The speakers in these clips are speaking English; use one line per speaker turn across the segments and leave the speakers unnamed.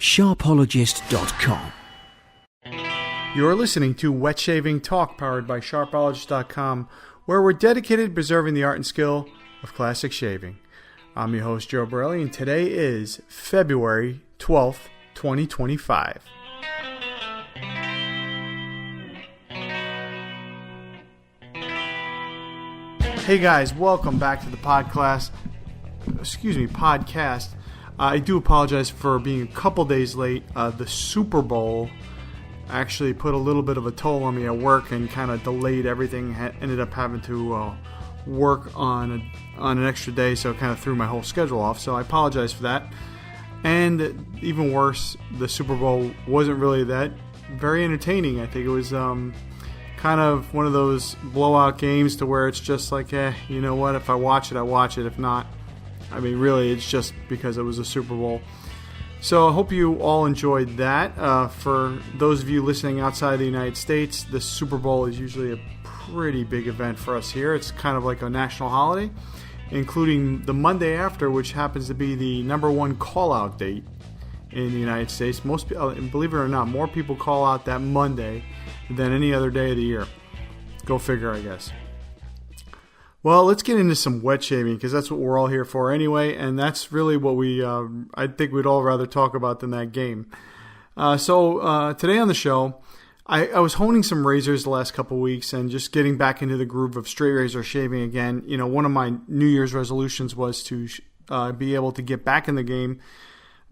Sharpologist.com.
You're listening to Wet Shaving Talk, powered by Sharpologist.com, where we're dedicated to preserving the art and skill of classic shaving. I'm your host, Joe Borelli, and today is February 12th, 2025. Hey guys, welcome back to the podcast. I do apologize for being a couple days late. The Super Bowl actually put a little bit of a toll on me at work and kind of delayed everything. Ended up having to work on an extra day, so it kind of threw my whole schedule off. So I apologize for that. And even worse, the Super Bowl wasn't really that very entertaining. I think it was kind of one of those blowout games to where it's just like, you know what? If I watch it, I watch it. If not, I mean, really, it's just because it was a Super Bowl. So I hope you all enjoyed that. For those of you listening outside the United States, the Super Bowl is usually a pretty big event for us here. It's kind of like a national holiday, including the Monday after, which happens to be the number one call-out date in the United States. Most, believe it or not, more people call out that Monday than any other day of the year. Go figure, I guess. Well, let's get into some wet shaving, because that's what we're all here for anyway, and that's really what I think we'd all rather talk about than that game. So today on the show, I was honing some razors the last couple weeks and just getting back into the groove of straight razor shaving again. You know, one of my New Year's resolutions was to be able to get back in the game.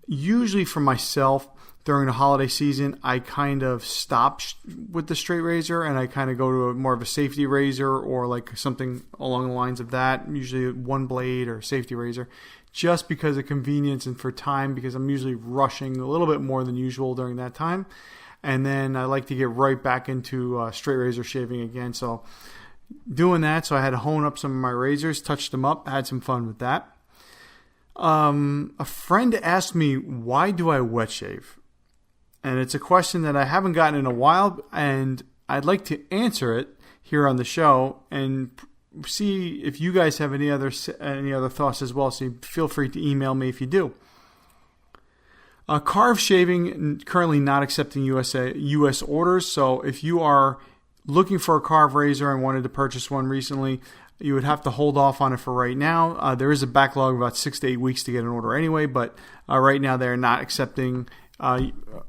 Usually for myself, during the holiday season, I kind of stop with the straight razor and I kind of go to more of a safety razor or like something along the lines of that, usually one blade or safety razor, just because of convenience and for time, because I'm usually rushing a little bit more than usual during that time. And then I like to get right back into straight razor shaving again. So doing that, so I had to hone up some of my razors, touched them up, had some fun with that. A friend asked me, why do I wet shave? And it's a question that I haven't gotten in a while, and I'd like to answer it here on the show and see if you guys have any other thoughts as well. So feel free to email me if you do. Carr Shaving currently not accepting U.S. orders. So if you are looking for a Carr razor and wanted to purchase one recently, you would have to hold off on it for right now. There is a backlog of about 6 to 8 weeks to get an order anyway, but right now they're not accepting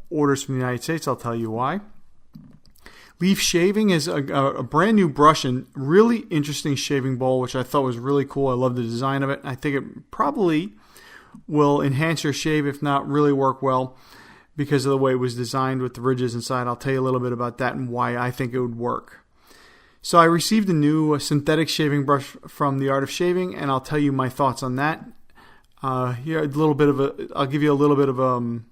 orders from the United States. I'll tell you why. Leaf Shaving is a brand new brush and really interesting shaving bowl, which I thought was really cool. I love the design of it. I think it probably will enhance your shave, if not really work well, because of the way it was designed with the ridges inside. I'll tell you a little bit about that and why I think it would work. So I received a new synthetic shaving brush from The Art of Shaving, and I'll tell you my thoughts on that. I'll give you a little bit of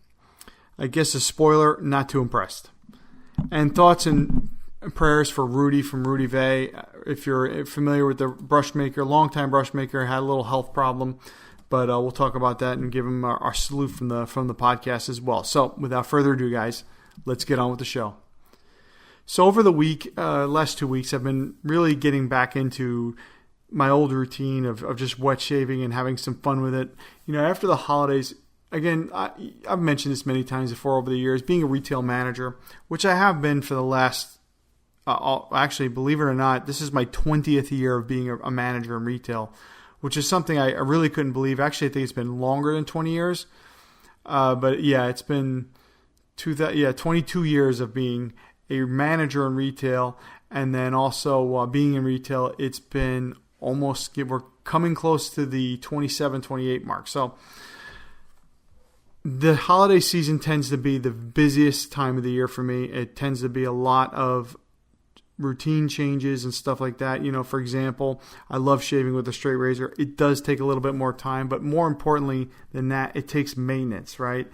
I guess a spoiler, not too impressed. And thoughts and prayers for Rudy from Rudy Vay. If you're familiar with the brush maker, longtime brush maker, had a little health problem, but we'll talk about that and give him our salute from the podcast as well. So without further ado, guys, let's get on with the show. So over the last 2 weeks, I've been really getting back into my old routine of just wet shaving and having some fun with it. You know, after the holidays, again, I've mentioned this many times before over the years, being a retail manager, which I have been for the last, actually, believe it or not, this is my 20th year of being a manager in retail, which is something I really couldn't believe. Actually, I think it's been longer than 20 years. But yeah, it's been 22 years of being a manager in retail, and then also being in retail, it's been we're coming close to the 27, 28 mark. So the holiday season tends to be the busiest time of the year for me. It tends to be a lot of routine changes and stuff like that. You know, for example, I love shaving with a straight razor. It does take a little bit more time, but more importantly than that, it takes maintenance, right?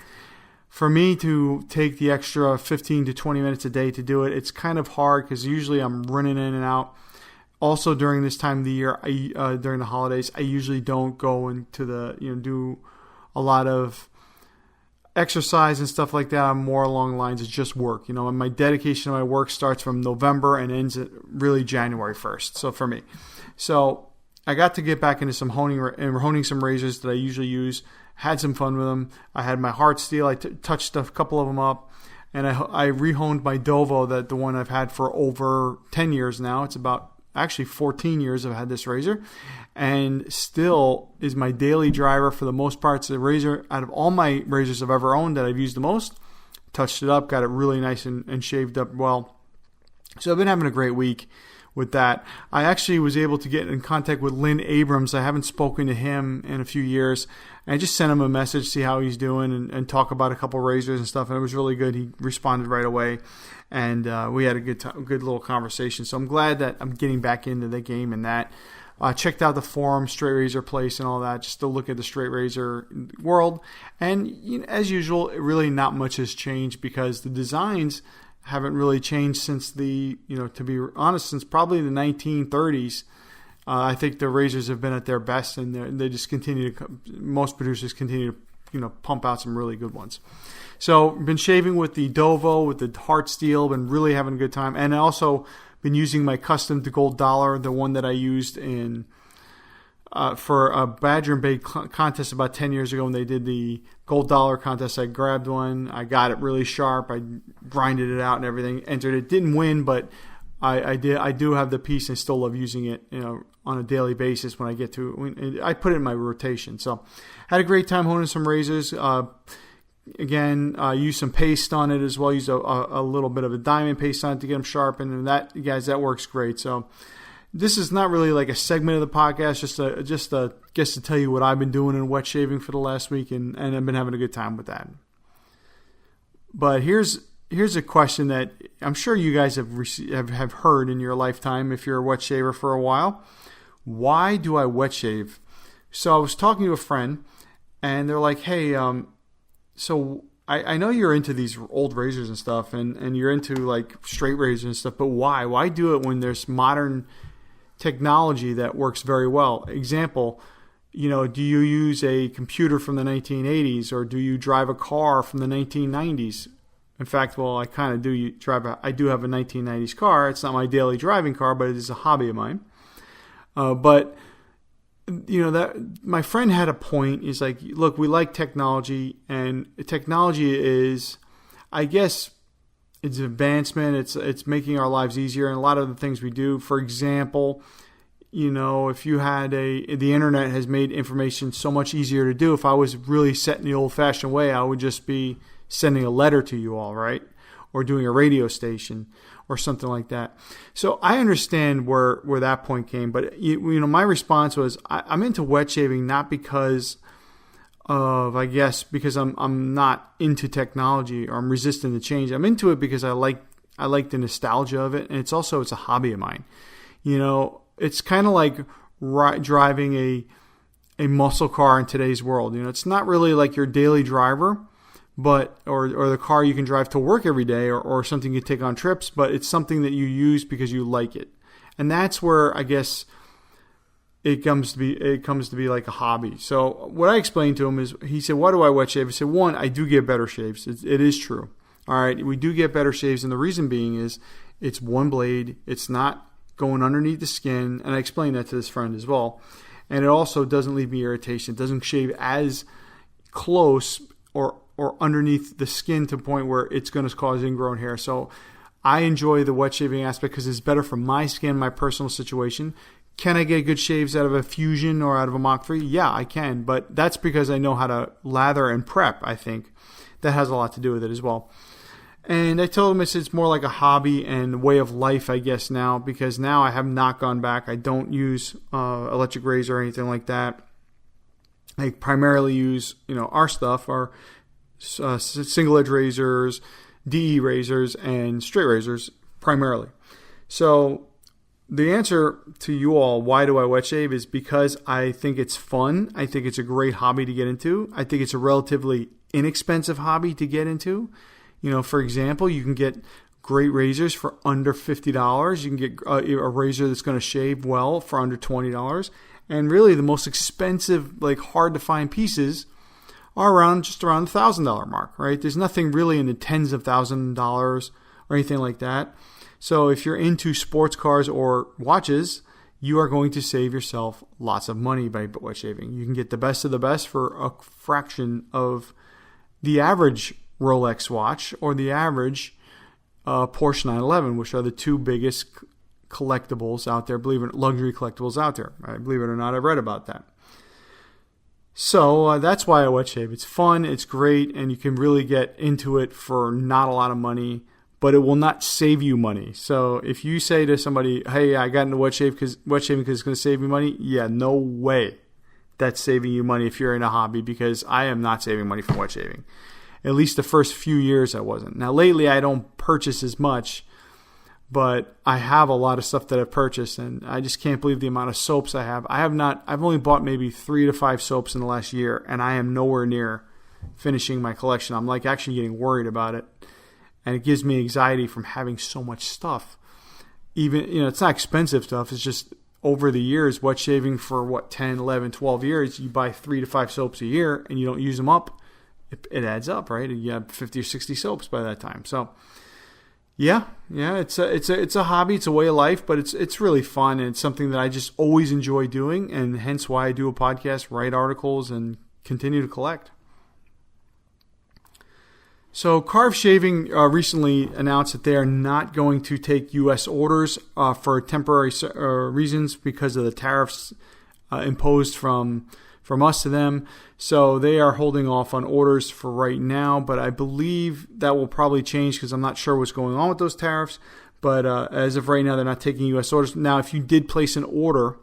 For me to take the extra 15 to 20 minutes a day to do it, it's kind of hard because usually I'm running in and out. Also during this time of the year, during the holidays, I usually don't go into do a lot of exercise and stuff like that. I'm more along the lines of just work. You know, and my dedication to my work starts from November and ends at really January 1st. So for me, I got to get back into some honing some razors that I usually use had some fun with them. I had my Heart Steel. I touched a couple of them up. And I rehoned my Dovo, the one I've had for over 10 years now. It's about actually 14 years I've had this razor. And still is my daily driver for the most part. It's the razor out of all my razors I've ever owned that I've used the most. Touched it up, got it really nice and shaved up well. So I've been having a great week with that. I actually was able to get in contact with Lynn Abrams. I haven't spoken to him in a few years. I just sent him a message, see how he's doing, and talk about a couple razors and stuff. And it was really good. He responded right away, and we had a good little conversation. So I'm glad that I'm getting back into the game and that. Checked out the forum, Straight Razor Place, and all that, just to look at the straight razor world. And as usual, really not much has changed because the designs haven't really changed since to be honest, since probably the 1930s. I think the razors have been at their best, and they just most producers continue to, pump out some really good ones. So, been shaving with the Dovo, with the Heart Steel, been really having a good time. And also been using my custom to gold dollar, the one that I used for a Badger and Bay contest about 10 years ago when they did the gold dollar contest. I grabbed one, I got it really sharp, I grinded it out and everything, entered it. Didn't win, but I do have the piece and still love using it, on a daily basis when I get to. I put it in my rotation. So, had a great time honing some razors. Again, use some paste on it as well. Use a little bit of a diamond paste on it to get them sharpened, and that works great. So, this is not really like a segment of the podcast, just to tell you what I've been doing in wet shaving for the last week, and I've been having a good time with that. But here's a question that I'm sure you guys have heard in your lifetime if you're a wet shaver for a while. Why do I wet shave? So I was talking to a friend, and they're like, hey, so I know you're into these old razors and stuff, and you're into like straight razors and stuff, but why? Why do it when there's modern technology that works very well? Example, do you use a computer from the 1980s, or do you drive a car from the 1990s? In fact, I kind of do I do have a 1990s car. It's not my daily driving car, but it is a hobby of mine. But that my friend had a point. He's like, look, we like technology, and technology is, I guess, it's advancement. It's making our lives easier, and a lot of the things we do. For example, if you had the internet has made information so much easier to do. If I was really set in the old-fashioned way, I would just be sending a letter to you all, right? Or doing a radio station or something like that. So I understand where that point came, but my response was I'm into wet shaving not because I'm not into technology or I'm resistant to change. I'm into it because I like the nostalgia of it, and it's a hobby of mine. It's kind of like driving a muscle car in today's world. It's not really like your daily driver, but or the car you can drive to work every day, or something you take on trips, but it's something that you use because you like it. And that's where I guess it comes to be like a hobby. So what I explained to him is, he said, why do I wet shave? I said, one, I do get better shaves. It is true. All right, we do get better shaves, and the reason being is it's one blade. It's not going underneath the skin, and I explained that to this friend as well. And it also doesn't leave me irritation. It doesn't shave as close or underneath the skin to the point where it's going to cause ingrown hair. So I enjoy the wet shaving aspect because it's better for my skin, my personal situation. Can I get good shaves out of a Fusion or out of a Mach 3? Yeah, I can, but that's because I know how to lather and prep, I think. That has a lot to do with it as well. And I told him it's more like a hobby and way of life, I guess, now, because now I have not gone back. I don't use electric razor or anything like that. I primarily use, our stuff, our single edge razors, DE razors, and straight razors primarily. So the answer to you all, why do I wet shave, is because I think it's fun. I think it's a great hobby to get into. I think it's a relatively inexpensive hobby to get into. For example, you can get great razors for under $50. You can get a razor that's going to shave well for under $20. And really the most expensive, hard to find pieces are just around the $1,000 mark, right? There's nothing really in the tens of $1,000s or anything like that. So if you're into sports cars or watches, you are going to save yourself lots of money by wet shaving. You can get the best of the best for a fraction of the average Rolex watch or the average Porsche 911, which are the two biggest collectibles out there, luxury collectibles out there. Right? Believe it or not, I've read about that. So that's why I wet shave. It's fun, it's great, and you can really get into it for not a lot of money, but it will not save you money. So if you say to somebody, hey, I got into wet shaving because it's going to save me money, yeah, no way that's saving you money if you're in a hobby, because I am not saving money from wet shaving. At least the first few years I wasn't. Now lately I don't purchase as much, but I have a lot of stuff that I've purchased, and I just can't believe the amount of soaps I have. I've only bought maybe 3 to 5 soaps in the last year, and I am nowhere near finishing my collection. I'm like actually getting worried about it, and it gives me anxiety from having so much stuff. Even, it's not expensive stuff. It's just over the years, wet shaving for 10, 11, 12 years, you buy 3 to 5 soaps a year, and you don't use them up. It adds up, right? You have 50 or 60 soaps by that time. So, yeah, it's a hobby, it's a way of life, but it's really fun, and it's something that I just always enjoy doing, and hence why I do a podcast, write articles, and continue to collect. So Carr Shaving recently announced that they are not going to take U.S. orders for temporary reasons because of the tariffs imposed from us to them. So they are holding off on orders for right now, but I believe that will probably change because I'm not sure what's going on with those tariffs. But as of right now, they're not taking U.S. orders. Now, if you did place an order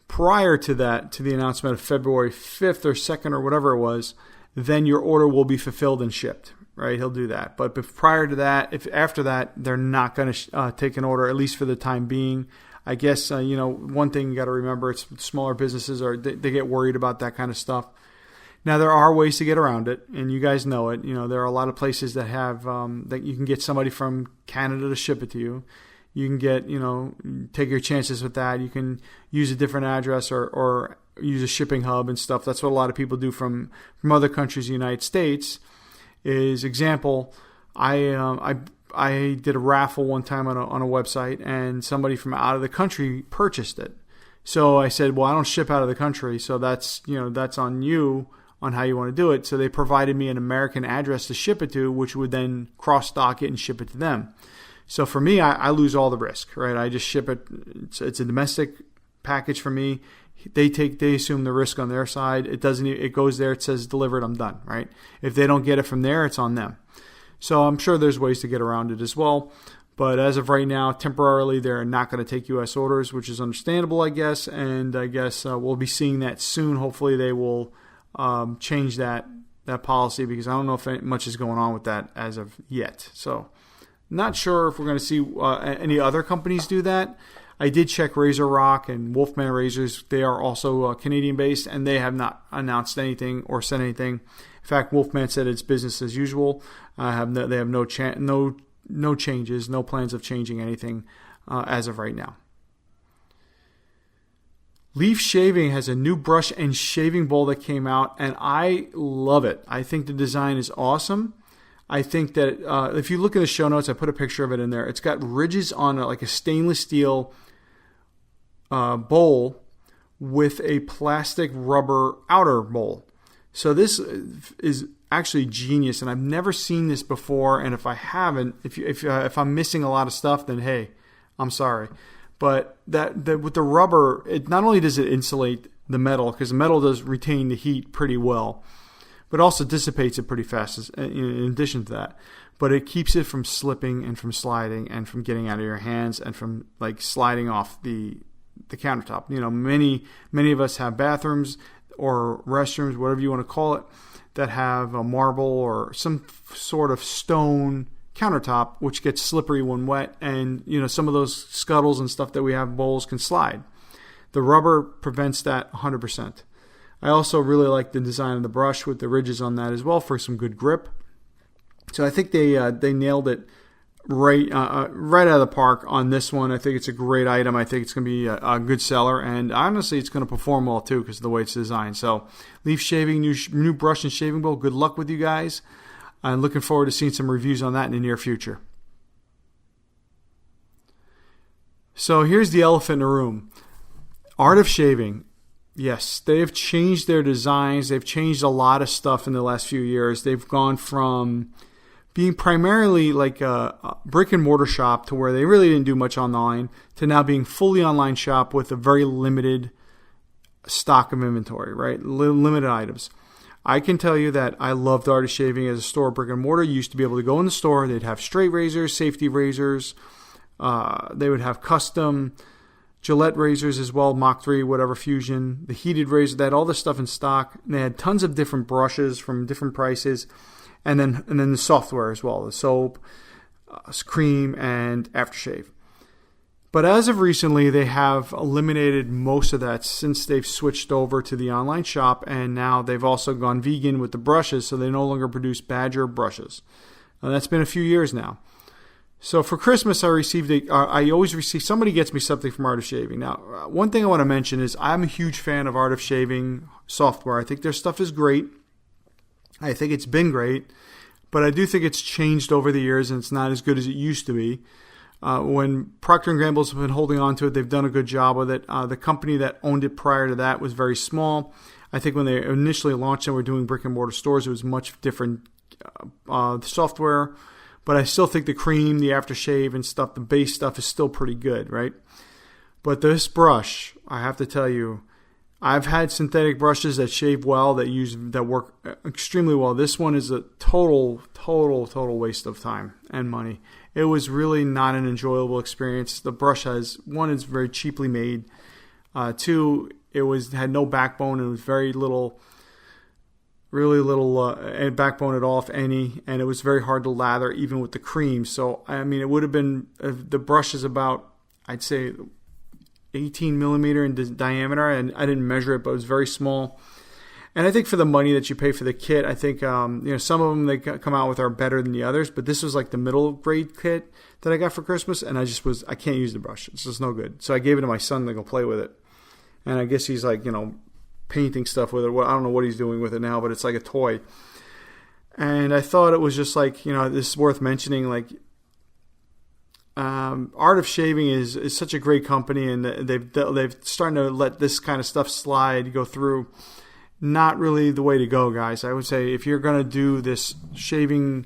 prior to that, to the announcement of February 5th or 2nd or whatever it was, then your order will be fulfilled and shipped, right? He'll do that. But prior to that, if after that, they're not going to take an order, at least for the time being. I guess, one thing you got to remember, it's smaller businesses, they get worried about that kind of stuff. Now, there are ways to get around it, and you guys know it. There are a lot of places that have, that you can get somebody from Canada to ship it to you. You can get, take your chances with that. You can use a different address or use a shipping hub and stuff. That's what a lot of people do from other countries in the United States. Is example, I did a raffle one time on a website, and somebody from out of the country purchased it. So I said, well, I don't ship out of the country, so that's on you on how you want to do it. So they provided me an American address to ship it to, which would then cross-dock it and ship it to them. So for me, I lose all the risk, right? I just ship it. It's a domestic package for me. They assume the risk on their side. It goes there, it says delivered, I'm done, right? If they don't get it from there, it's on them. So I'm sure there's ways to get around it as well. But as of right now, temporarily, they're not going to take U.S. orders, which is understandable, I guess. And I guess we'll be seeing that soon. Hopefully they will change that policy, because I don't know if much is going on with that as of yet. So not sure if we're going to see any other companies do that. I did check Razor Rock and Wolfman Razors. They are also Canadian-based, and they have not announced anything or said anything. In fact, Wolfman said it's business as usual. They have no changes, no plans of changing anything as of right now. Leaf Shaving has a new brush and shaving bowl that came out, and I love it. I think the design is awesome. I think that if you look at the show notes, I put a picture of it in there. It's got ridges on it, like a stainless steel bowl with a plastic rubber outer bowl. So this is actually genius, and I've never seen this before. And if I haven't, if I'm missing a lot of stuff, then hey, I'm sorry. But that with the rubber, it not only does it insulate the metal, because the metal does retain the heat pretty well, but also dissipates it pretty fast in addition to that. But it keeps it from slipping and from sliding and from getting out of your hands and from like sliding off the countertop. Many of us have bathrooms or restrooms, whatever you want to call it, that have a marble or some sort of stone countertop which gets slippery when wet, and some of those scuttles and stuff that we have, bowls, can slide. The rubber prevents that 100%. I also really like the design of the brush with the ridges on that as well for some good grip. So I think they nailed it right out of the park on this one. I think it's a great item. I think it's going to be a good seller, and honestly, it's going to perform well too because of the way it's designed. So, Leaf Shaving, new brush and shaving bowl. Good luck with you guys. I'm looking forward to seeing some reviews on that in the near future. So here's the elephant in the room. Art of Shaving. Yes, they have changed their designs. They've changed a lot of stuff in the last few years. They've gone from being primarily like a brick and mortar shop to where they really didn't do much online to now being fully online shop with a very limited stock of inventory, right? Limited items. I can tell you that I loved Art of Shaving as a store, brick and mortar. You used to be able to go in the store. They'd have straight razors, safety razors. They would have custom Gillette razors as well, Mach 3, whatever, Fusion. The heated razor, they had all this stuff in stock. And they had tons of different brushes from different prices. And then the software as well, the soap, cream, and aftershave. But as of recently, they have eliminated most of that since they've switched over to the online shop, and now they've also gone vegan with the brushes, so they no longer produce Badger brushes. That's been a few years now. So for Christmas, I always receive, somebody gets me something from Art of Shaving. Now, one thing I want to mention is I'm a huge fan of Art of Shaving software. I think their stuff is great. I think it's been great, but I do think it's changed over the years, and it's not as good as it used to be. When Procter & Gamble's been holding on to it, they've done a good job with it. The company that owned it prior to that was very small. I think when they initially launched and were doing brick and mortar stores, it was much different software. But I still think the cream, the aftershave and stuff, the base stuff is still pretty good, right? But this brush, I have to tell you, I've had synthetic brushes that shave well, that work extremely well. This one is a total waste of time and money. It was really not an enjoyable experience. The brush has, one, it's very cheaply made. Two, had no backbone. It was really little backbone at all, if any, and it was very hard to lather even with the cream. So, I mean, it would have been, the brush is about, I'd say, 18 millimeter in diameter, and I didn't measure it, but it was very small. And I think for the money that you pay for the kit, I think some of them they come out with are better than the others, but this was like the middle grade kit that I got for Christmas, and I can't use the brush. It's just no good. So I gave it to my son to go play with it, and I guess he's like painting stuff with it. Well, I don't know what he's doing with it now, but it's like a toy. And I thought it was just like this is worth mentioning, like. Art of Shaving is such a great company, and they've starting to let this kind of stuff go through. Not really the way to go, guys. I would say if you're going to do this shaving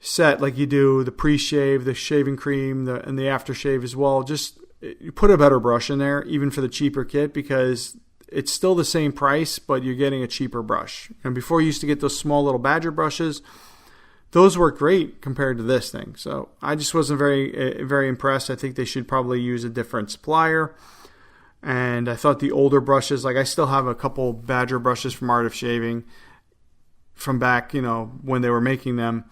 set like you do the pre-shave, the shaving cream, and the aftershave as well, just put a better brush in there, even for the cheaper kit, because it's still the same price, but you're getting a cheaper brush. And before you used to get those small little Badger brushes, those work great compared to this thing. So I just wasn't very impressed. I think they should probably use a different supplier. And I thought the older brushes, like I still have a couple Badger brushes from Art of Shaving from back, when they were making them.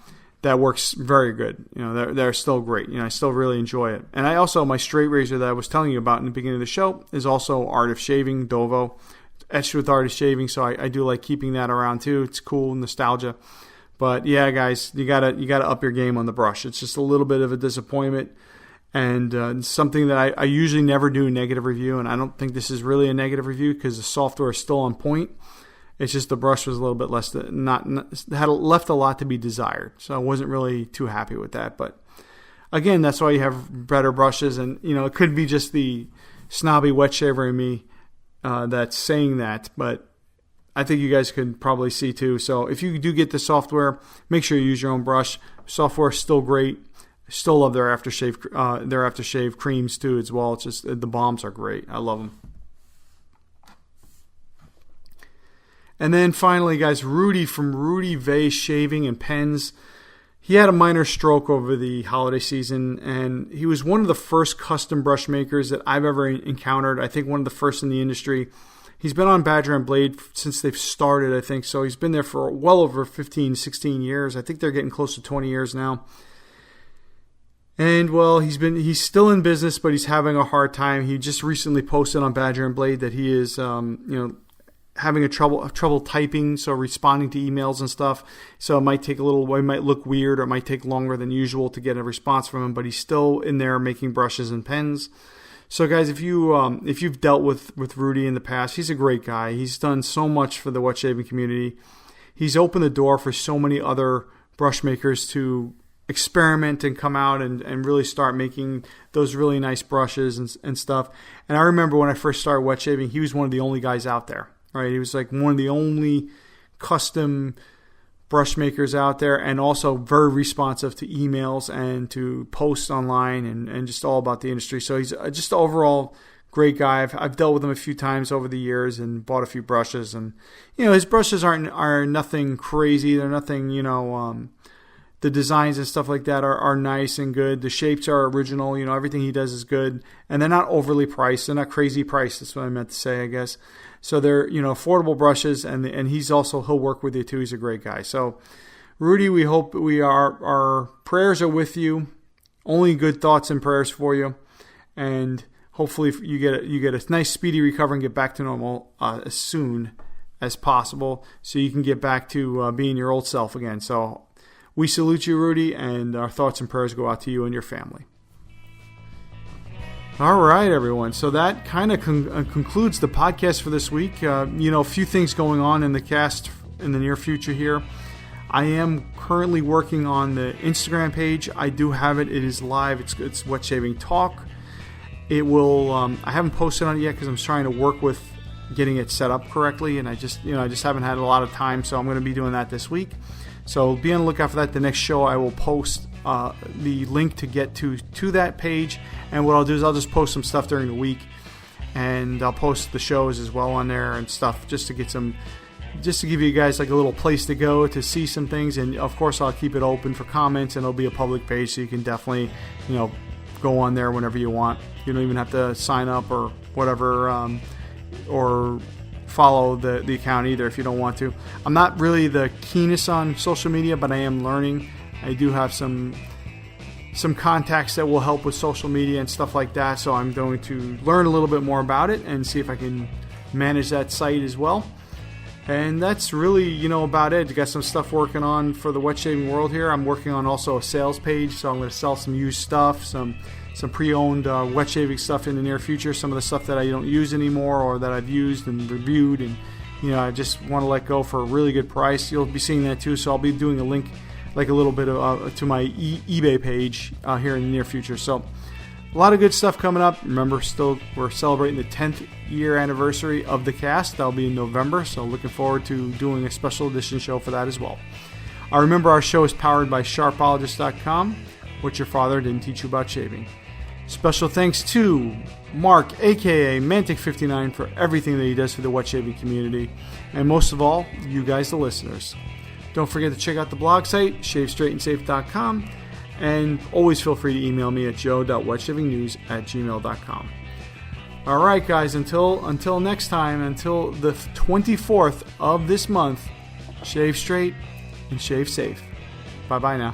That works very good. They're still great. I still really enjoy it. And I also, my straight razor that I was telling you about in the beginning of the show is also Art of Shaving, Dovo, etched with Art of Shaving. So I do like keeping that around too. It's cool, nostalgia. But yeah, guys, you gotta up your game on the brush. It's just a little bit of a disappointment, and something that I usually never do a negative review, and I don't think this is really a negative review because the software is still on point. It's just the brush was a little bit less, had left a lot to be desired. So I wasn't really too happy with that. But again, that's why you have better brushes, and it could be just the snobby wet shaver in me that's saying that, but I think you guys could probably see too. So if you do get the software, make sure you use your own brush. Software is still great. Still love their aftershave creams too as well. It's just the bombs are great. I love them. And then finally, guys, Rudy from Rudy Vase Shaving and Pens. He had a minor stroke over the holiday season, and he was one of the first custom brush makers that I've ever encountered. I think one of the first in the industry. He's been on Badger and Blade since they've started, I think. So he's been there for well over 15, 16 years. I think they're getting close to 20 years now. And, well, he's still in business, but he's having a hard time. He just recently posted on Badger and Blade that he is, having a trouble typing, so responding to emails and stuff. So it might look weird, or it might take longer than usual to get a response from him, but he's still in there making brushes and pens. So guys, if you've dealt with Rudy in the past, he's a great guy. He's done so much for the wet shaving community. He's opened the door for so many other brush makers to experiment and come out and really start making those really nice brushes and stuff. And I remember when I first started wet shaving, he was one of the only guys out there, right? He was like one of the only custom brush makers out there, and also very responsive to emails and to posts online and just all about the industry. So he's just overall great guy. I've dealt with him a few times over the years and bought a few brushes, and his brushes are nothing crazy. They're nothing, the designs and stuff like that are nice and good. The shapes are original. Everything he does is good, and they're not overly priced. They're not crazy priced. That's what I meant to say, I guess. So they're affordable brushes, and he'll work with you too. He's a great guy. So Rudy, we hope our prayers are with you. Only good thoughts and prayers for you, and hopefully you get a nice speedy recovery and get back to normal as soon as possible, so you can get back to being your old self again. So we salute you, Rudy, and our thoughts and prayers go out to you and your family. All right, everyone. So that kind of concludes the podcast for this week. A few things going on in the cast in the near future here. I am currently working on the Instagram page. I do have it. It is live. It's Wet Shaving Talk. It will. I haven't posted on it yet because I'm trying to work with getting it set up correctly, and I just haven't had a lot of time. So I'm going to be doing that this week. So be on the lookout for that. The next show I will post the link to get to that page, and what I'll do is I'll just post some stuff during the week, and I'll post the shows as well on there and stuff just to give you guys like a little place to go to see some things. And of course I'll keep it open for comments, and it'll be a public page, so you can definitely go on there whenever you want. You don't even have to sign up or whatever, or follow the account either if you don't want to. I'm not really the keenest on social media, but I am learning. I do have some contacts that will help with social media and stuff like that, so I'm going to learn a little bit more about it and see if I can manage that site as well. And that's really, about it. I got some stuff working on for the wet shaving world here. I'm working on also a sales page, so I'm going to sell some used stuff, some pre-owned wet shaving stuff in the near future, some of the stuff that I don't use anymore or that I've used and reviewed, and I just want to let go for a really good price. You'll be seeing that too, so I'll be doing a link like a little bit to my eBay page here in the near future. So a lot of good stuff coming up. Remember, we're celebrating the 10th year anniversary of the cast. That'll be in November, so looking forward to doing a special edition show for that as well. Remember, our show is powered by Sharpologist.com, what your father didn't teach you about shaving. Special thanks to Mark, aka Mantic59, for everything that he does for the wet shaving community, and most of all, you guys, the listeners. Don't forget to check out the blog site, shavestraightandsafe.com, and always feel free to email me at joe.wetshavingnews@gmail.com. All right, guys, until next time, until the 24th of this month, shave straight and shave safe. Bye-bye now.